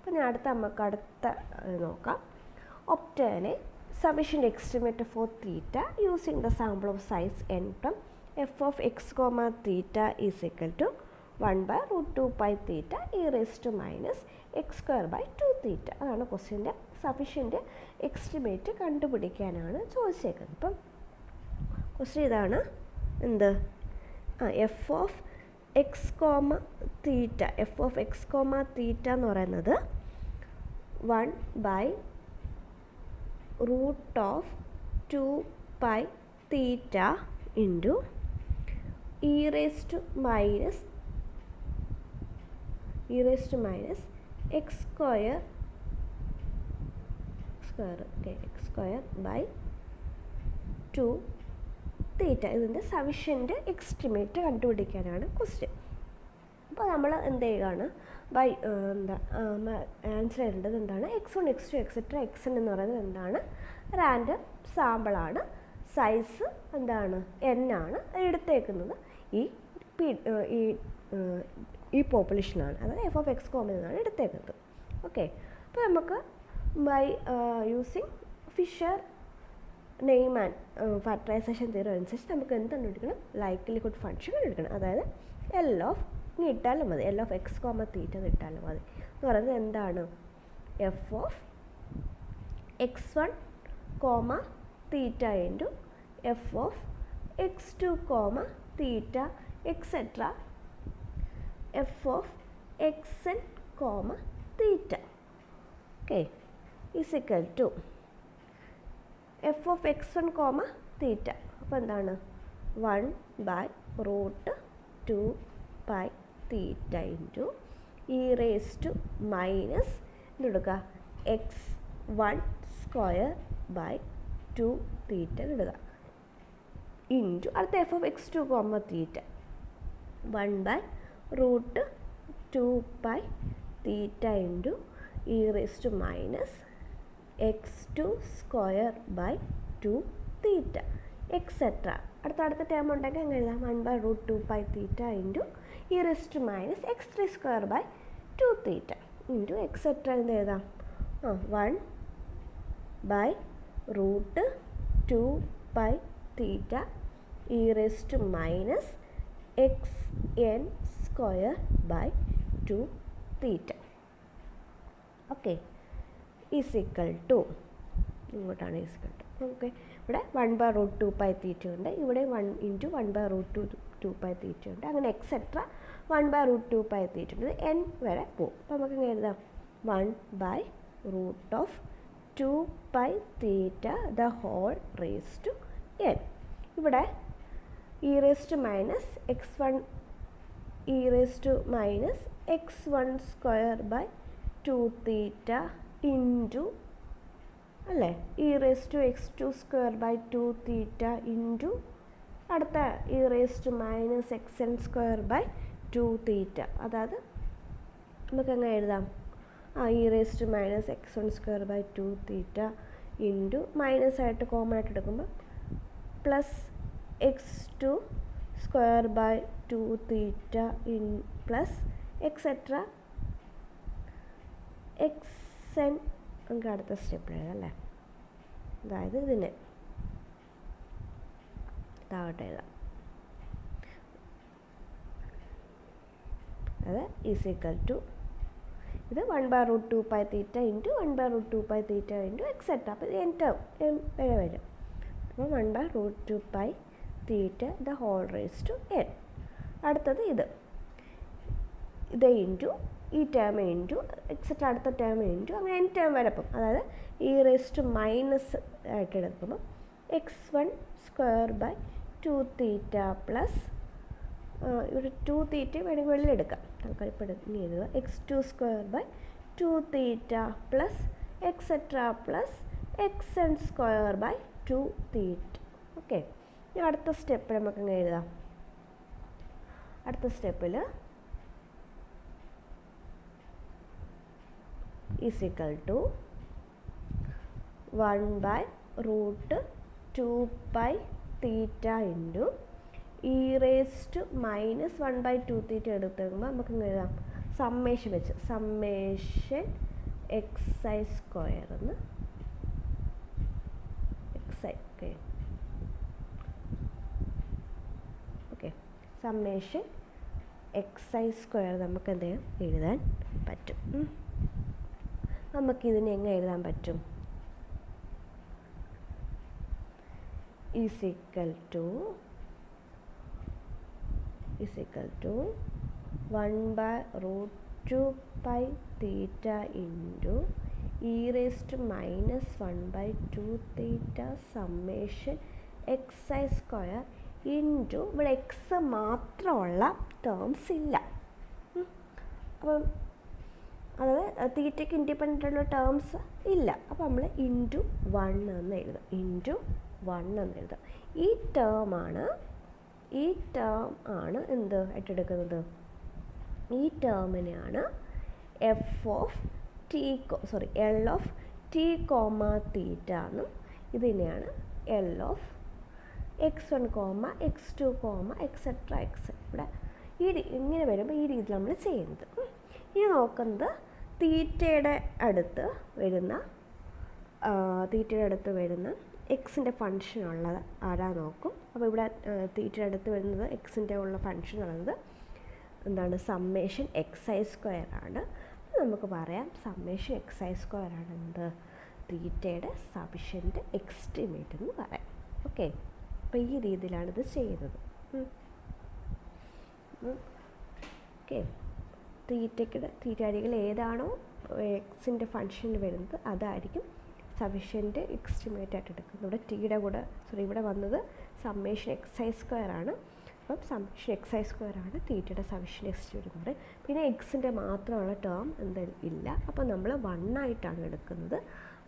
അപ്പോൾ ഞാൻ നമുക്ക് അടുത്ത നോക്കാം. obtain a sufficient estimate for theta using the sample of size n from f of x comma theta is equal to 1 by root 2 pi theta e raised to minus x square by 2 theta. അതാണ് ക്വസ്റ്റ്യൻ്റെ sufficient estimate കണ്ടുപിടിക്കാനാണ് ചോദിച്ചേക്കുന്നത്. ഇപ്പം question ഇതാണ്, എന്ത് F of X comma theta. F of X comma തീറ്റ എന്ന് പറയുന്നത് 1 by root of 2 pi theta into e raised to minus x square by 2 തീറ്റ. ഇതിൻ്റെ sufficient estimate കണ്ടുപിടിക്കാനാണ് question. അപ്പോൾ നമ്മൾ എന്ത് ചെയ്യുകയാണ്, ആൻസർ ചെയ്യേണ്ടത് എന്താണ്, x1 x2 എക്സെട്ര xn എന്ന് പറയുന്നത് എന്താണ്, റാൻഡം സാമ്പിളാണ്, സൈസ് എന്താണ് n ആണ്, എടുത്തേക്കുന്നത് ഈ പോപ്പുലേഷനാണ്, അതായത് എഫ് ഓഫ് എക്സ് കോമൺ എന്നാണ് എടുത്തേക്കുന്നത്. ഓക്കെ, അപ്പോൾ നമുക്ക് by using Fisher Neyman and factorisation theory അനുസരിച്ച് നമുക്ക് എന്ത് കണ്ടുപിടിക്കണം, ലൈക്ലിഹുഡ് ഫംഗ്ഷൻ കണ്ടുപിടിക്കണം. അതായത് എൽ ഓഫ് ഇട്ടാലും മതി, L of X comma theta ഇട്ടാലും മതി. എന്ന് പറയുന്നത് എന്താണ്, F of x1 comma theta into F of x2 comma theta etcetera F of xn comma theta. Okay, is equal to F of x1 comma theta. അപ്പോൾ എന്താണ് 1 by root 2 pi theta into E raise to minus എന്തെടുക്കുക x1 square by 2 theta ഇടുക into അടുത്ത F of x2 comma theta 1 by root 2 pi theta into E raise to minus x2 square by 2 theta etcetera. അടുത്ത term ഉണ്ടെങ്കിൽ അങ്ങനെ എഴുതാം, 1 by root 2 pi theta into E raise to minus x3 square by 2 theta into etcetera എന്ത് എഴുതാം, 1 by root 2 pi theta e raise to minus xn square by 2 theta. Okay, is equal to ഇങ്ങോട്ടാണ് is equal to. Okay, ഇവിടെ 1 by root 2 pi തീറ്റ ഉണ്ട്, ഇവിടെ 1 into 1 by root 2 pi തീറ്റ ഉണ്ട്, അങ്ങനെ etcetera 1 by root 2 pi തീറ്റ ഉണ്ട്, n വരെ പോകും. അപ്പോൾ നമുക്ക് ഇങ്ങനെ എഴുതാം 1 by root of 2 pi theta the whole raise to n. ഇവിടെ E raise to minus x1 E raise to minus x1 square by 2 theta into അല്ലേ E raise to x2 square by 2 theta into അടുത്ത E raise to minus xn square by 2 theta. അതായത് നമുക്കങ്ങനെ എഴുതാം, E raise to minus x1 square by 2 theta into minus ആയിട്ട് common ആയിട്ട് എടുക്കുമ്പോൾ plus x2 square by 2 theta in plus etcetera xn. നമുക്ക് അടുത്ത സ്റ്റെപ്പിൽ എഴുതാം അല്ലേ, അതായത് ഇതിന് താഴോട്ട് എഴുതാം, അത് ഈസ് ഈക്വൽ ടു ഇത് 1 by root 2 pi theta into 1 by root 2 pi theta into etcetera. അപ്പോൾ ഇത് n ടേം വരും. അപ്പോൾ 1 by root 2 pi theta the whole raise to n. അടുത്തത് ഇത് ഇൻറ്റു ഈ ടേം ഇൻറ്റു എക്സെട്ര അടുത്ത ടേം ഇൻറ്റു അങ്ങനെ n ടേം വരെ പോകും. അതായത് ഇ റേസ് ടു മൈനസ് ആയിട്ട് എടുക്കുമ്പോൾ x1 square by 2 theta plus ഇവിടെ 2 തീറ്റ വേണമെങ്കിൽ വെള്ളിയെടുക്കാം, തൽക്കാലം ഇപ്പോൾ ഇനി എഴുതുക x2 square by 2 theta plus etcetera plus xn square by 2 theta. Okay, ഇനി അടുത്ത സ്റ്റെപ്പിൽ നമുക്കങ്ങനെ എഴുതാം. അടുത്ത സ്റ്റെപ്പിൽ is equal to 1 by root 2 pi theta into e raised to minus 1 by 2 theta എടുത്ത് കഴിയുമ്പോൾ നമുക്ക് എഴുതാം സമ്മേഷൻ വെച്ച് സമ്മേഷൻ xi സ്ക്വയർ എന്ന് xi okay summation xi square നമുക്ക് എന്ത് ചെയ്യാം എഴുതാൻ പറ്റും. നമുക്കിതിനെ എങ്ങനെ എഴുതാൻ പറ്റും? Is equal to 1/√2 pi theta into e⁻²2 theta summation xi square into ഇവിടെ എക്സ് മാത്രമുള്ള ടേംസ് ഇല്ല. അപ്പം അതായത് തീറ്റയ്ക്ക് ഇൻഡിപെൻഡൻ്റ് ഉള്ള ടേംസ് ഇല്ല. അപ്പോൾ നമ്മൾ ഇൻറ്റു 1 എന്ന് എഴുതാം. ഈ ടേം ആണ് എന്ത് ആയിട്ടെടുക്കുന്നത്? ഈ ടേമിനെയാണ് L ഓഫ് t, തീറ്റ എന്നും ഇതിനെയാണ് L of x1, x2, etcetera ഇവിടെ ഇങ്ങനെ വരുമ്പോൾ ഈ രീതിയിൽ നമ്മൾ ചെയ്യുന്നത്. ഇനി നോക്കുന്നത് തീറ്റയുടെ അടുത്ത് വരുന്ന എക്സിൻ്റെ ഫംഗ്ഷൻ ഉള്ളത് ആരാ നോക്കും. അപ്പോൾ ഇവിടെ തീറ്റയുടെ അടുത്ത് വരുന്നത് എക്സിൻ്റെ ഉള്ള ഫംഗ്ഷൻ ഉള്ളത് എന്താണ്? സമ്മേഷൻ xi സ്ക്വയർ ആണ്. നമുക്ക് പറയാം സമ്മേഷൻ xi സ്ക്വയർ ആണ് എന്ത്? തീറ്റയുടെ സഫിഷ്യൻറ്റ് എസ്റ്റിമേറ്റ് എന്ന് പറയാം. ഓക്കെ, അപ്പോൾ ഈ രീതിയിലാണ് ഇത് ചെയ്യുന്നത്. ഓക്കെ, തീറ്റ അരികിൽ ഏതാണോ എക്സിൻ്റെ ഫംഗ്ഷൻ വരുന്നത് അതായിരിക്കും സഫിഷ്യൻറ്റ് എസ്റ്റിമേറ്റ് ആയിട്ട് എടുക്കുന്നത്. ഇവിടെ ടീയുടെ കൂടെ ഇവിടെ വന്നത് സമ്മേഷൻ xi സ്ക്വയർ ആണ്. അപ്പം സമ്മേഷൻ xi സ്ക്വയർ ആണ് തീറ്റയുടെ സഫിഷ്യൻറ്റ് എസ്റ്റിമേറ്റ് എന്ന് പറയും. പിന്നെ എക്സിൻ്റെ മാത്രമുള്ള ടേം എന്തായാലും ഇല്ല. അപ്പോൾ നമ്മൾ 1 ആയിട്ടാണ് എടുക്കുന്നത്.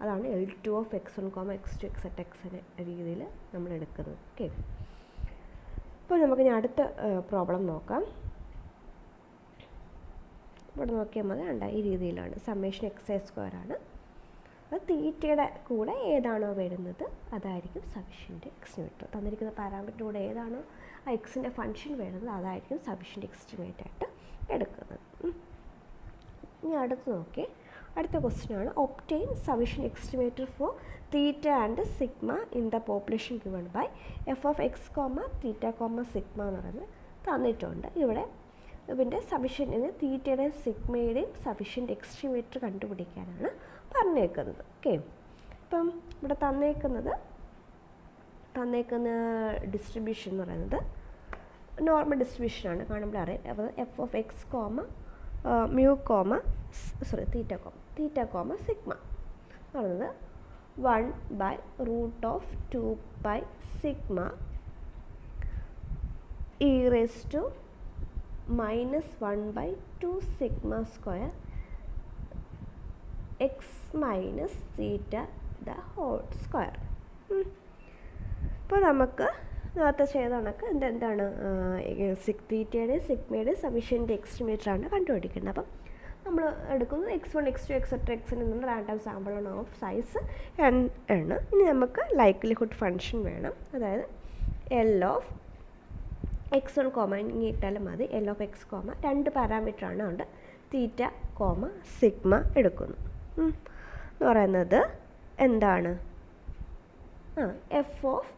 അതാണ് L2 of x1, x2, etcetera എക്സിൻ്റെ രീതിയിൽ നമ്മൾ എടുക്കുന്നത്. ഓക്കെ, അപ്പോൾ നമുക്ക് ഇനി അടുത്ത പ്രോബ്ലം നോക്കാം. ഇവിടെ നോക്കിയാൽ മതി. ഈ രീതിയിലാണ് സമ്മേഷൻ xi സ്ക്വയർ ആണ്. അത് തീറ്റയുടെ കൂടെ ഏതാണോ വരുന്നത് അതായിരിക്കും സഫിഷ്യൻറ്റ് എസ്റ്റിമേറ്റ്. തന്നിരിക്കുന്ന പാരാമീറ്ററിൻ്റെ കൂടെ ഏതാണോ ആ എക്സിൻ്റെ ഫംഗ്ഷൻ വരുന്നത് അതായിരിക്കും സഫിഷ്യൻറ്റ് എസ്റ്റിമേറ്റ് ആയിട്ട് എടുക്കുന്നത്. ഇനി നോക്കി അടുത്ത ക്വസ്റ്റ്യൻ ആണ് obtain sufficient estimator for theta and sigma in the population given by f of x, theta, sigma എന്ന് പറയുന്നത് തന്നിട്ടുണ്ട്. ഇവിടെ ഇതിൻ്റെ സഫിഷ്യൻറ്റിന് തീറ്റയുടെയും സിഗ്മയുടെയും സഫിഷ്യൻറ്റ് എസ്റ്റിമേറ്റർ കണ്ടുപിടിക്കാനാണ് പറഞ്ഞേക്കുന്നത്. ഓക്കെ, ഇപ്പം ഇവിടെ തന്നേക്കുന്ന ഡിസ്ട്രിബ്യൂഷൻ എന്ന് പറയുന്നത് നോർമൽ ഡിസ്ട്രിബ്യൂഷനാണ്. കാണുമ്പോൾ അറിയാം. അപ്പോൾ f of x, theta, sigma പറയുന്നത് 1/√2 pi sigma e⁻²2 sigma square x minus theta the whole square. ഇപ്പോൾ നമുക്ക് നേരത്തെ ചെയ്ത കണക്ക് എന്താണ് തീറ്റയുടെയും സിഗ്മയുടെയും സഫിഷ്യൻറ്റ് എസ്റ്റിമേറ്ററാണ് കണ്ടുപിടിക്കുന്നത്. അപ്പം നമ്മൾ എടുക്കുന്നത് x1, x2, എക്സെട്ര എക്സിൽ നിന്നുള്ള റാൻഡം സാമ്പിളാണ് ഓഫ് സൈസ് ആണ്. ഇനി നമുക്ക് ലൈക്ലിഹുഡ് ഫംഗ്ഷൻ വേണം. അതായത് L ഓഫ് x1, ഇങ്ങനെ ഇട്ടാലും മതി. L ഓഫ് x, 2 പാരാമീറ്ററാണ്. അതുകൊണ്ട് തീറ്റ, സിഗ്മ എടുക്കുന്നു. എന്ന് പറയുന്നത് എന്താണ്? f of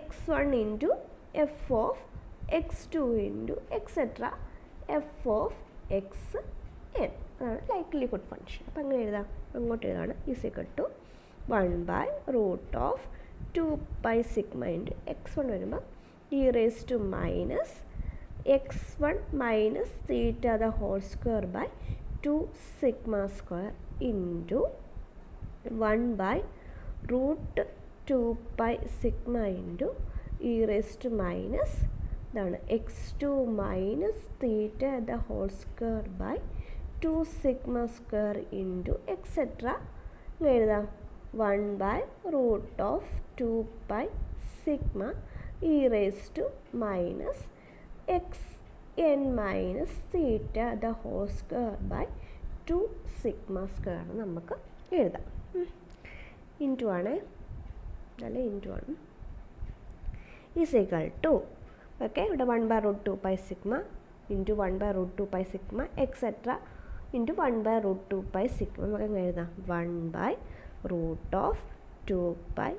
x1 into f of x2 into etcetera f of xn അതാണ് ലൈക്ലിഹുഡ് ഫംഗ്ഷൻ. അപ്പോൾ അങ്ങനെ എഴുതാം. അങ്ങോട്ട് എഴുതാണ് equal to 1/√2 pi sigma into x1 വരുമ്പോൾ e⁻x1 minus theta the whole square by 2 sigma square into 1/√2 pi sigma into e⁻ഇതാണ് x2 minus theta the whole square by 2 sigma square into etcetera എഴുതാം 1/√2 pi sigma e⁻xn minus theta the whole square by 2 sigma square ആണ് നമുക്ക് എഴുതാം. Into ആണ്, അല്ല into ആണ് is equal to okay. ഇവിടെ 1/√2 pi sigma into 1/√2 pi sigma etcetera into 1/√2 pi sigma. നമുക്ക് എങ്ങനെ എഴുതാം? 1/√2 pi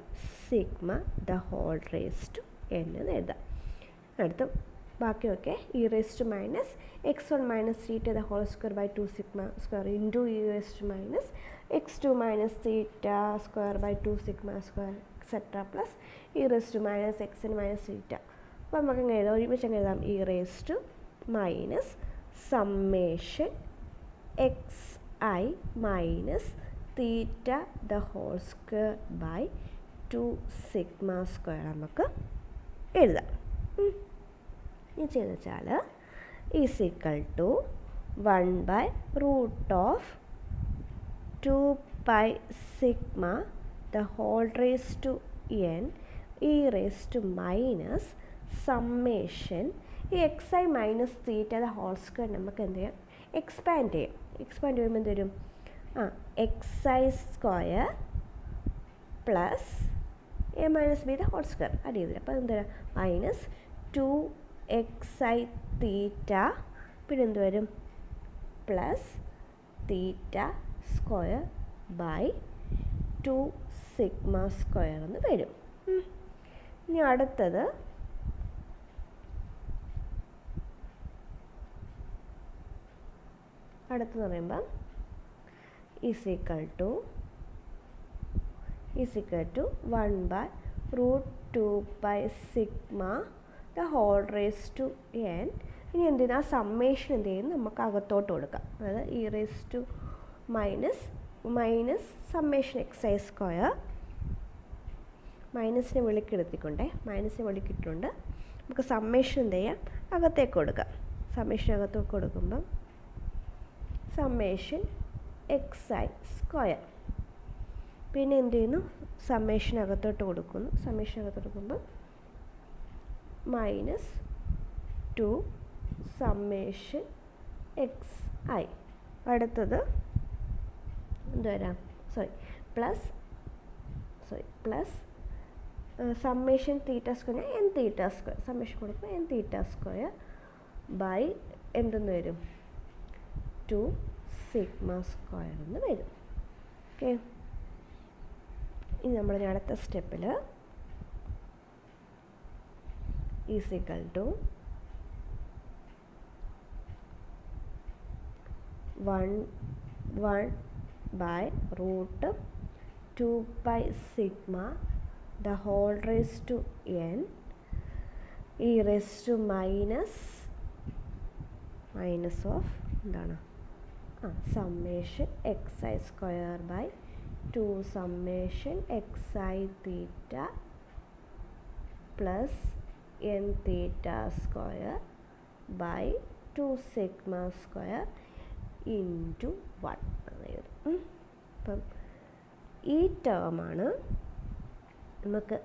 sigma the whole raise to n എന്ന് എഴുതാം. അടുത്ത ബാക്കിയൊക്കെ e raise to minus x1 minus theta the whole square by 2 sigma square into e raise to minus x2 minus theta square by 2 sigma square etcetera plus e raise to minus xn minus theta. അപ്പോൾ നമുക്ക് എങ്ങനെ എഴുതാം? ഒരുമിച്ച് എങ്ങനെ എഴുതാം? e raise to minus summation xi minus theta the whole square by 2 sigma square നമുക്ക് എഴുതാം. ഇനി ചെയ്തെന്ന് വെച്ചാൽ is equal to 1/√2 pi sigma the whole raise to n e raise to minus summation ഈ xi minus theta the whole square നമുക്ക് എന്ത് ചെയ്യാം? Expand ചെയ്യാം. എക്സ്പാൻഡ് ചെയ്യുമ്പോൾ എന്ത് വരും? xi square plus a minus b the whole square add ചെയ്തില്ല. അപ്പോൾ എന്താ? മൈനസ് 2xi തീറ്റ പിന്നെ എന്ത് വരും? Plus theta square by 2 sigma square എന്ന് വരും. ഇനി അടുത്തത് പറയുമ്പം is equal to 1/√2 pi sigma the whole raise to n. ഇനി എന്തിനാ സമ്മേഷൻ എന്ത് ചെയ്യും? നമുക്ക് അകത്തോട്ട് കൊടുക്കാം. അതായത് e raise to minus summation xi square മൈനസിനെ വെളിക്കിട്ടുണ്ട് നമുക്ക് സമ്മേഷൻ എന്ത് ചെയ്യാം? അകത്തേക്ക് കൊടുക്കാം. സമ്മേഷൻ അകത്തോട്ട് കൊടുക്കുമ്പം സമ്മേഷൻ xi സ്ക്വയർ പിന്നെ എന്ത് ചെയ്യുന്നു? സമ്മേഷൻ അകത്തോട്ട് കൊടുക്കുന്നു. സമ്മേഷൻ അകത്തോട്ട് കൊടുക്കുമ്പോൾ മൈനസ് 2 സമ്മേഷൻ xi. അടുത്തത് എന്ത് വരാം? Plus summation theta square n theta square summation കൊടുക്കുമ്പോൾ n തീറ്റ സ്ക്വയർ ബൈ എന്തെന്ന് വരും? 2 സിഗ്മ സ്ക്വയർ എന്ന് വരും. ഓക്കെ. ഇനി നമ്മൾ അടുത്ത സ്റ്റെപ്പിൽ is equal to 1/√2 pi sigma the whole raise to n e raise to minus of എന്താണ്? Summation xi square by 2 summation xi theta plus n theta square by 2 sigma square into 1 എന്നെഴുതും. അപ്പം ഈ ടേമാണ് നമുക്ക്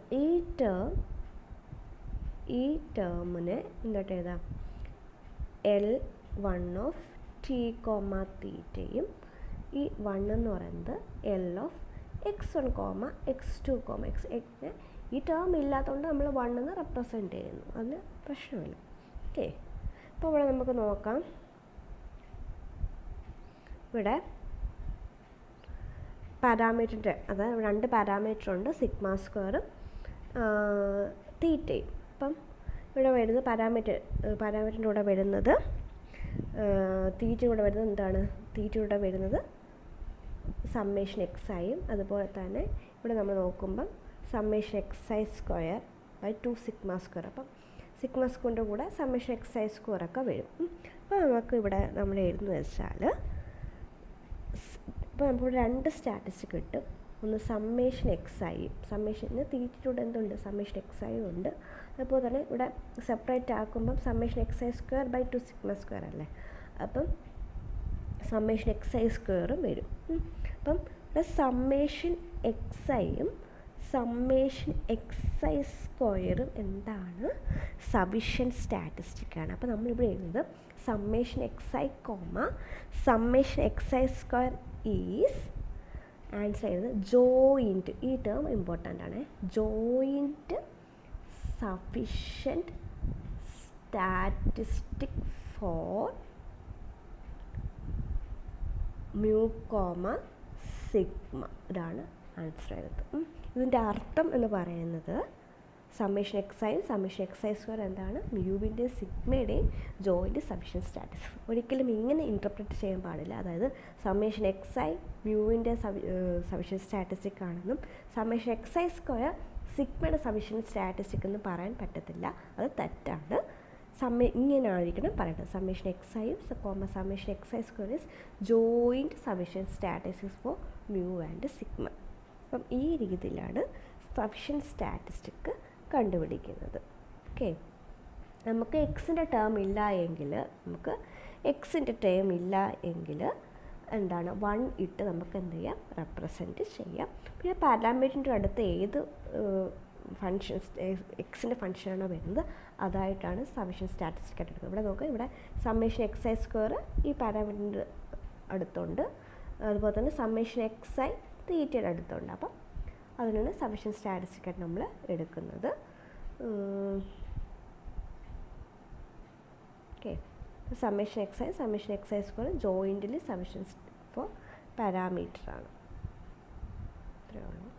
ഈ ടേമിനെ എന്തായിട്ട് എഴുതാം? L1 ഓഫ് t കോമ തീറ്റയും ഈ 1 എന്ന് പറയുന്നത് L of x1 comma x2 comma x. ഈ ടേം ഇല്ലാത്തതുകൊണ്ട് നമ്മൾ 1 എന്ന് റെപ്രസെൻറ്റ് ചെയ്യുന്നു. അതിന് പ്രശ്നമില്ല. ഓക്കെ. അപ്പോൾ ഇവിടെ നമുക്ക് നോക്കാം. ഇവിടെ പാരാമീറ്ററിൻ്റെ അതായത് 2 പാരാമീറ്റർ ഉണ്ട്, സിഗ്മ സ്ക്വയറും തീറ്റയും. അപ്പം ഇവിടെ വരുന്നത് പാരാമീറ്ററിൻ്റെ കൂടെ വരുന്നത് തീറ്റയുടെ കൂടെ വരുന്നത് എന്താണ്? തീറ്റയുടെ വരുന്നത് സമ്മേഷൻ xiയും അതുപോലെ തന്നെ ഇവിടെ നമ്മൾ നോക്കുമ്പം summation xi square by 2 sigma square. അപ്പം സിഗ്മ സ്ക്വയറിൻ്റെ കൂടെ സമ്മേഷൻ xi സ്ക്വയറൊക്കെ വരും. അപ്പോൾ നമുക്ക് ഇവിടെ നമ്മൾ എഴുതുന്നത് വെച്ചാൽ ഇപ്പോൾ നമുക്കിവിടെ 2 സ്റ്റാറ്റിസ്റ്റിക് കിട്ടും. ഒന്ന് സമ്മേഷൻ xiയും സമ്മേഷന് തീറ്റയുടെ എന്തുണ്ട്? സമ്മേഷൻ xiയും ഉണ്ട്. അതുപോലെ തന്നെ ഇവിടെ സെപ്പറേറ്റ് ആക്കുമ്പം summation xi square by 2 sigma square അല്ലേ? അപ്പം സമ്മേഷൻ xi സ്ക്വയറും വരും. അപ്പം ഇവിടെ സമ്മേഷൻ xiയും സമ്മേഷൻ xi സ്ക്വയറും എന്താണ്? സഫിഷ്യൻറ്റ് സ്റ്റാറ്റിസ്റ്റിക്കാണ്. അപ്പോൾ നമ്മളിവിടെ എഴുതുന്നത് summation xi comma summation xi square is answer ചെയ്യുന്നത് ജോയിൻറ്റ്. ഈ ടേം ഇമ്പോർട്ടൻ്റ് ആണ്. Joint sufficient statistic for mu, sigma. ഇതാണ് ആൻസർ വരുന്നത്. ഇതിൻ്റെ അർത്ഥം എന്ന് പറയുന്നത് summation X I summation X I square എന്താണ്, മ്യൂവിൻ്റെയും സിഗ്മയുടെയും ജോയിൻ്റ് സഫിഷ്യൻറ്റ് സ്റ്റാറ്റിസ്റ്റിക്സ്. ഒരിക്കലും ഇങ്ങനെ ഇൻ്റർപ്രറ്റ് ചെയ്യാൻ പാടില്ല. അതായത് സമ്മേഷൻ എക്സ് ഐ മ്യൂവിൻ്റെ സഫിഷ്യൻറ്റ് സ്റ്റാറ്റിസ്റ്റിക് ആണെന്നും സമ്മേഷൻ എക്സ് ഐ സ്ക്വയർ സിഗ്മയുടെ സഫിഷ്യൻറ്റ് സ്റ്റാറ്റിസ്റ്റിക് എന്ന് പറയാൻ പറ്റത്തില്ല. അത് തെറ്റാണ്. ഇങ്ങനെയായിരിക്കണം പറയേണ്ടത്. Summation X I summation X I square is joint sufficient statistics four mu and sigma. അപ്പം ഈ രീതിയിലാണ് സഫിഷ്യൻറ്റ് സ്റ്റാറ്റിസ്റ്റിക് കണ്ടുപിടിക്കുന്നത്. ഓക്കെ, നമുക്ക് എക്സിൻ്റെ ടേം ഇല്ല എങ്കിൽ എന്താണ് 1 ഇട്ട് നമുക്ക് എന്ത് ചെയ്യാം, റെപ്രസെൻറ്റ് ചെയ്യാം. പിന്നെ പാരാമീറ്ററിൻ്റെ അടുത്ത് ഏത് ഫങ്ഷൻസ് എക്സിൻ്റെ ഫങ്ഷനാണോ വരുന്നത് അതായിട്ടാണ് സഫിഷ്യൻറ്റ് സ്റ്റാറ്റിസ്റ്റിക് ആയിട്ട് എടുക്കുന്നത്. ഇവിടെ നോക്കുക, ഇവിടെ സമ്മേഷൻ എക്സ് ഐ സ്ക്വയർ ഈ പാരാമീറ്ററിൻ്റെ അടുത്തുണ്ട്, അതുപോലെ തന്നെ സമ്മേഷൻ എക്സ് ഐ തീറ്റയുടെ അടുത്തുണ്ട്. അപ്പം അതിനാണ് സഫിഷ്യൻറ്റ് സ്റ്റാറ്റിസ്റ്റിക് ആയിട്ട് നമ്മൾ എടുക്കുന്നത്. Okay, summation X I square ജോയിൻ്റിൽ സഫിഷ്യൻറ്റ് ഫോർ പാരാമീറ്ററാണ്. ഇത്രയേ ഉള്ളൂ.